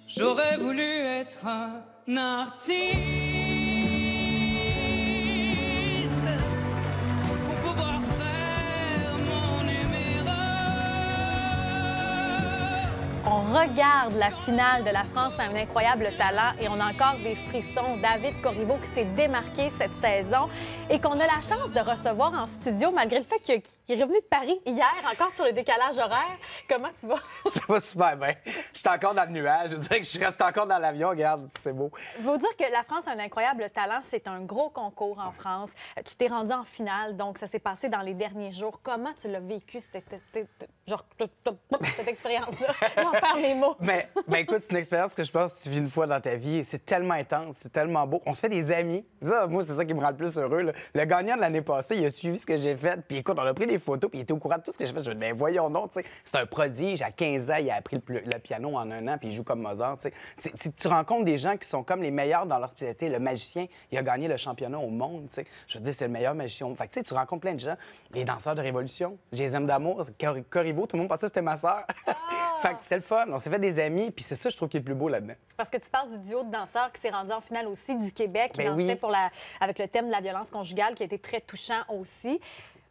J'aurais voulu être un artiste pour pouvoir faire mon numéro. On regarde la finale de La France a un incroyable talent et on a encore des frissons. David Corriveau qui s'est démarqué cette saison et qu'on a la chance de recevoir en studio malgré le fait qu'il est revenu de Paris hier, encore sur le décalage horaire. Comment tu vas? Ça va super bien. Je suis encore dans le nuage. Je dirais que je reste encore dans l'avion. Regarde, c'est beau. Il faut dire que La France a un incroyable talent. C'est un gros concours en France. Tu t'es rendu en finale, donc ça s'est passé dans les derniers jours. Comment tu l'as vécu, cette expérience-là? J'en perds mes mots. Mais écoute, c'est une expérience que je pense que tu vis une fois dans ta vie. C'est tellement intense, c'est tellement beau. On se fait des amis. Ça, moi, c'est ça qui me rend le plus heureux, là. Le gagnant de l'année passée, il a suivi ce que j'ai fait. Puis écoute, on a pris des photos, puis il était au courant de tout ce que j'ai fait. Je me dis, ben voyons donc, tu sais. C'est un prodige. À 15 ans, il a appris le piano en 1 an, puis il joue comme Mozart, tu sais. Tu rencontres des gens qui sont comme les meilleurs dans leur spécialité. Le magicien, il a gagné le championnat au monde, tu sais. Je veux dire, c'est le meilleur magicien. Fait que, tu sais, tu rencontres plein de gens. Les danseurs de Révolution, j'ai les aime d'amour, Corriveau, tout le monde pensait que c'était ma sœur. Fait que c'était le fun. On s'est fait des amis, puis c'est ça, je trouve, qui est le plus beau là-dedans. Parce que tu parles du duo de danseurs qui s'est rendu en finale aussi du Québec, qui Ben dansait oui. avec le thème de la violence conjugale, qui a été très touchant aussi.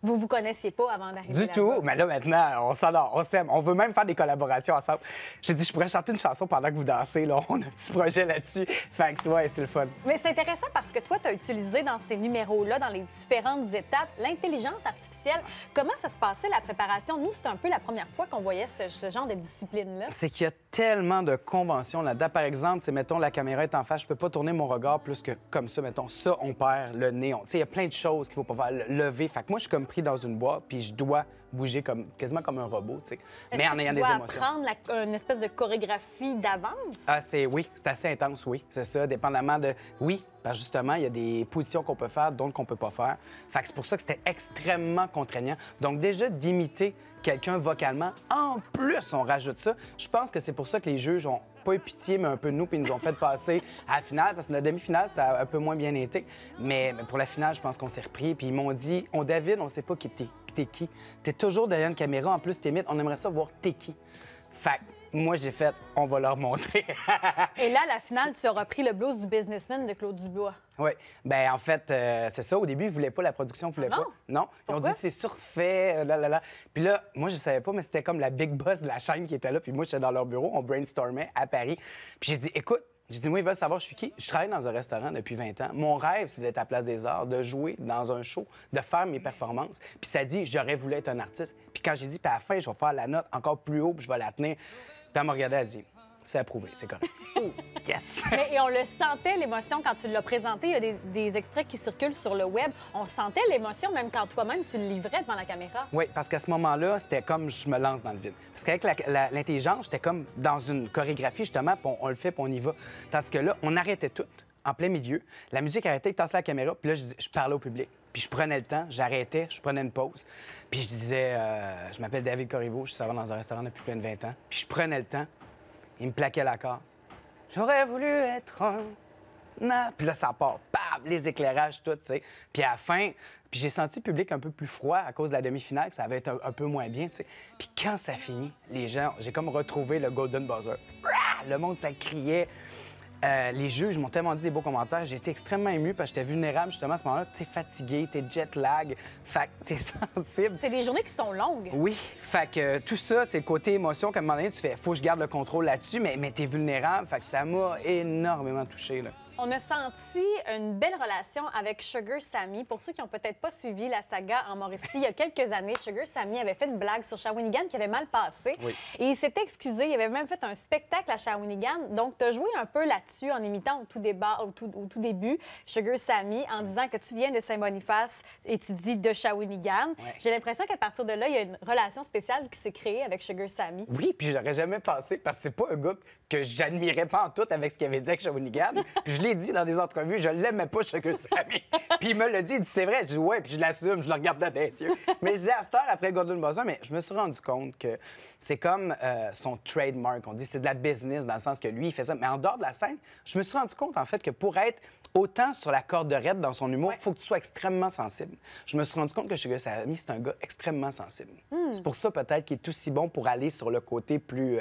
Vous vous connaissiez pas avant d'arriver Du là-bas. tout. Mais là, maintenant, on s'adore, on s'aime. On veut même faire des collaborations ensemble. J'ai dit, je pourrais chanter une chanson pendant que vous dansez. Là. On a un petit projet là-dessus. Fait que, ouais, c'est le fun. Mais c'est intéressant parce que toi, tu as utilisé dans ces numéros-là, dans les différentes étapes, l'intelligence artificielle. Comment ça se passait, la préparation? Nous, c'était un peu la première fois qu'on voyait ce genre de discipline-là. C'est qu'il y a tellement de conventions là-dedans. Par exemple, mettons, la caméra est en face, je peux pas tourner mon regard plus que comme ça. Mettons, ça, on perd le nez. Il y a plein de choses qu'il faut pas faire. Lever. Fait que moi, je suis comme pris dans une boîte, puis je dois bouger quasiment comme un robot, tu sais. Mais en ayant des émotions. Est-ce que tu dois apprendre une espèce de chorégraphie d'avance? Ah, oui, c'est assez intense, oui. C'est ça, dépendamment de... Oui, parce que justement, il y a des positions qu'on peut faire, d'autres qu'on peut pas faire. Fait que c'est pour ça que c'était extrêmement contraignant. Donc déjà, d'imiter quelqu'un vocalement, en plus, on rajoute ça. Je pense que c'est pour ça que les juges ont pas eu pitié, mais un peu de nous, puis ils nous ont fait passer à la finale, parce que la demi-finale, ça a un peu moins bien été. Mais pour la finale, je pense qu'on s'est repris, puis ils m'ont dit, David, on sait pas qui t'es qui. T'es toujours derrière une caméra, en plus, t'imites, on aimerait ça voir t'es qui. Fait que moi, j'ai fait, on va leur montrer. Et là, la finale, tu as repris le blues du businessman de Claude Dubois. Oui. Bien, en fait, c'est ça. Au début, ils voulaient pas, la production voulait pas. Non. Ils ont dit, c'est surfait, là. Puis là, moi, je savais pas, mais c'était comme la big boss de la chaîne qui était là. Puis moi, j'étais dans leur bureau, on brainstormait à Paris. Puis j'ai dit, écoute, moi, ils veulent savoir je suis qui. Je travaille dans un restaurant depuis 20 ans. Mon rêve, c'est d'être à Place des Arts, de jouer dans un show, de faire mes performances. Puis ça dit, j'aurais voulu être un artiste. Puis quand j'ai dit, puis à la fin, je vais faire la note encore plus haut, puis je vais la tenir. Puis elle m'a regardé, elle a dit, c'est approuvé, c'est correct. Yes! Et on le sentait, l'émotion, quand tu l'as présenté. Il y a des extraits qui circulent sur le web. On sentait l'émotion, même quand toi-même, tu le livrais devant la caméra. Oui, parce qu'à ce moment-là, c'était comme je me lance dans le vide. Parce qu'avec l'intelligence, j'étais comme dans une chorégraphie, justement, puis on le fait, puis on y va. Parce que là, on arrêtait tout, en plein milieu. La musique arrêtait, il tassait la caméra, puis là, je parlais au public. Puis je prenais le temps, j'arrêtais, je prenais une pause. Puis je disais, je m'appelle David Corriveau, je suis serveur dans un restaurant depuis plein de 20 ans. Puis je prenais le temps, il me plaquait l'accord. J'aurais voulu être un... Puis là, ça part, bam, les éclairages, tout, tu sais. Puis à la fin, puis j'ai senti le public un peu plus froid à cause de la demi-finale, que ça avait été un peu moins bien, tu sais. Puis quand ça finit, les gens, j'ai comme retrouvé le golden buzzer. Le monde, ça criait. Les juges m'ont tellement dit des beaux commentaires. J'ai été extrêmement ému parce que j'étais vulnérable, justement, à ce moment-là. T'es fatigué, t'es jet lag, fait que t'es sensible. C'est des journées qui sont longues. Oui, fait que tout ça, c'est le côté émotion. Qu'à un moment donné, tu fais, faut que je garde le contrôle là-dessus, mais t'es vulnérable. Fait que ça m'a énormément touché, là. On a senti une belle relation avec Sugar Sammy. Pour ceux qui n'ont peut-être pas suivi la saga en Mauricie, il y a quelques années, Sugar Sammy avait fait une blague sur Shawinigan qui avait mal passé. Oui. Et il s'était excusé. Il avait même fait un spectacle à Shawinigan. Donc, tu as joué un peu là-dessus en imitant au tout début Sugar Sammy en disant que tu viens de Saint-Boniface et tu dis de Shawinigan. Ouais. J'ai l'impression qu'à partir de là, il y a une relation spéciale qui s'est créée avec Sugar Sammy. Oui, puis j'aurais jamais pensé, parce que c'est pas un gars que j'admirais pas en tout avec ce qu'il avait dit avec Shawinigan. Puis je l'ai l'ai dit dans des entrevues, je l'aimais pas, Sugar Sammy. Puis il me l'a dit, il dit, c'est vrai. Je dis, ouais, puis je l'assume, je le regarde dans les yeux. Mais je dis, à cette heure, après Golden Buzzer, mais je me suis rendu compte que c'est comme son trademark. On dit, c'est de la business, dans le sens que lui, il fait ça. Mais en dehors de la scène, je me suis rendu compte, en fait, que pour être autant sur la corde raide dans son humour, il faut que tu sois extrêmement sensible. Je me suis rendu compte que Sugar Sammy, c'est un gars extrêmement sensible. C'est pour ça, peut-être, qu'il est aussi bon pour aller sur le côté plus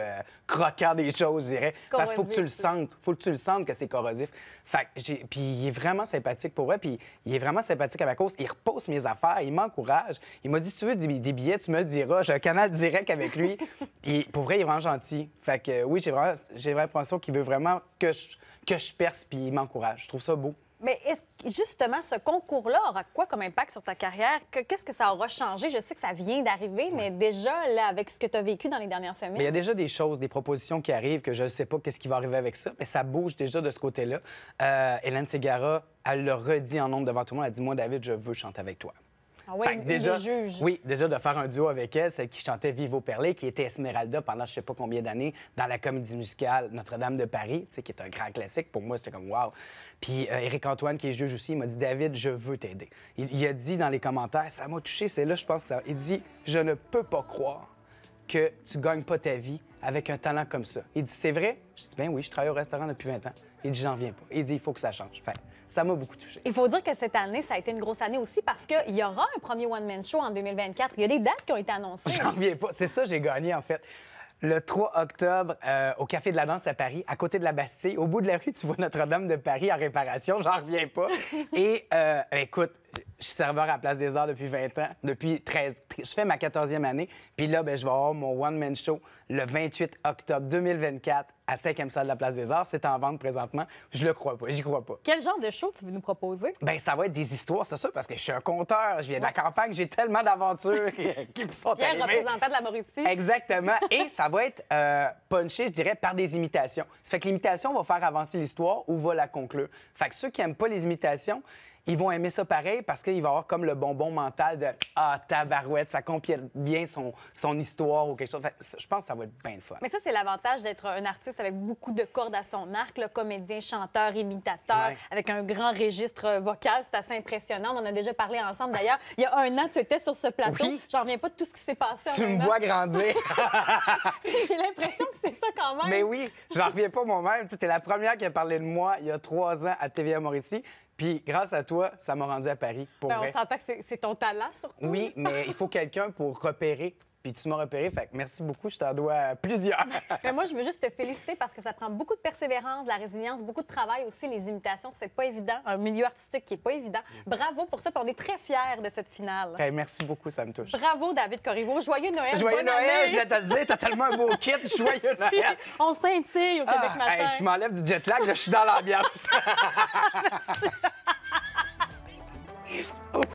croquant des choses, je dirais. Parce qu'il faut que tu le sentes. Il faut que tu le sentes que c'est corrosif. Fait que puis il est vraiment sympathique pour vrai. Puis il est vraiment sympathique à ma cause. Il repose mes affaires. Il m'encourage. Il m'a dit, si tu veux des billets, tu me le diras. J'ai un canal direct avec lui. Et pour vrai, il est vraiment gentil. Fait que oui, j'ai vraiment l'impression qu'il veut vraiment que je perce, puis il m'encourage. Je trouve ça beau. Mais justement, ce concours-là aura quoi comme impact sur ta carrière? Qu'est-ce que ça aura changé? Je sais que ça vient d'arriver, mais déjà, là, avec ce que tu as vécu dans les dernières semaines... Mais il y a déjà des choses, des propositions qui arrivent que je ne sais pas qu'est-ce qui va arriver avec ça, mais ça bouge déjà de ce côté-là. Hélène Ségara, elle l'a redit en nombre devant tout le monde. Elle a dit, moi, David, je veux chanter avec toi. Ah oui, déjà, juge. Oui, déjà de faire un duo avec elle, celle qui chantait Vivo Perlé, qui était Esmeralda pendant je sais pas combien d'années dans la comédie musicale Notre-Dame de Paris, qui est un grand classique. Pour moi, c'était comme wow. Puis Éric-Antoine, qui est juge aussi, il m'a dit, David, je veux t'aider. Il a dit dans les commentaires, ça m'a touché, c'est là, je pense que ça... Il dit, je ne peux pas croire que tu gagnes pas ta vie avec un talent comme ça. Il dit, c'est vrai? Je dis, ben oui, je travaille au restaurant depuis 20 ans. Il dit, j'en viens pas. Il dit, il faut que ça change. Fait, ça m'a beaucoup touché. Il faut dire que cette année, ça a été une grosse année aussi parce qu'il y aura un premier one-man show en 2024. Il y a des dates qui ont été annoncées. J'en reviens pas. C'est ça, j'ai gagné, en fait. Le 3 octobre, au Café de la Danse à Paris, à côté de la Bastille. Au bout de la rue, tu vois Notre-Dame de Paris en réparation. J'en reviens pas. Et écoute, je suis serveur à la Place des Arts depuis 20 ans, depuis 13. Je fais ma 14e année. Puis là, ben, je vais avoir mon one-man show le 28 octobre 2024 à 5e salle de la Place des Arts. C'est en vente présentement. Je le crois pas, j'y crois pas. Quel genre de show tu veux nous proposer? Bien, ça va être des histoires, c'est ça, parce que je suis un conteur. Je viens de la campagne, j'ai tellement d'aventures qui me sont Pierre, arrivées. représentant de la Mauricie. Exactement. Et ça va être punché, je dirais, par des imitations. Ça fait que l'imitation va faire avancer l'histoire ou va la conclure. Fait que ceux qui n'aiment pas les imitations, ils vont aimer ça pareil parce qu'il va avoir comme le bonbon mental de « Ah, tabarouette, ça complète bien son histoire » ou quelque chose. Fait que je pense que ça va être bien le fun. Mais ça, c'est l'avantage d'être un artiste avec beaucoup de cordes à son arc, là, comédien, chanteur, imitateur, Ouais. avec un grand registre vocal. C'est assez impressionnant. On en a déjà parlé ensemble. D'ailleurs, il y a un an, tu étais sur ce plateau. Oui. J'en reviens pas de tout ce qui s'est passé Tu en un me an. vois grandir. J'ai l'impression que c'est ça quand même. Mais oui, j'en reviens pas moi-même. Tu es la première qui a parlé de moi il y a 3 ans à TVA Mauricie. Puis grâce à toi, ça m'a rendu à Paris, pour Ben, vrai. on s'entend que c'est ton talent, surtout. Oui, mais il faut quelqu'un pour repérer. Puis tu m'as repéré, fait que merci beaucoup, je t'en dois plusieurs. Mais moi, je veux juste te féliciter parce que ça prend beaucoup de persévérance, de la résilience, beaucoup de travail aussi. Les imitations, c'est pas évident. Un milieu artistique qui est pas évident. Bravo pour ça, puis on est très fiers de cette finale. Hey, merci beaucoup, ça me touche. Bravo, David Corriveau. Joyeux Noël. Joyeux bonne Noël, année. je voulais te le dire, t'as tellement un beau kit, joyeux Noël. On scintille au Québec matin. Hey, tu m'enlèves du jet lag, là, je suis dans l'ambiance.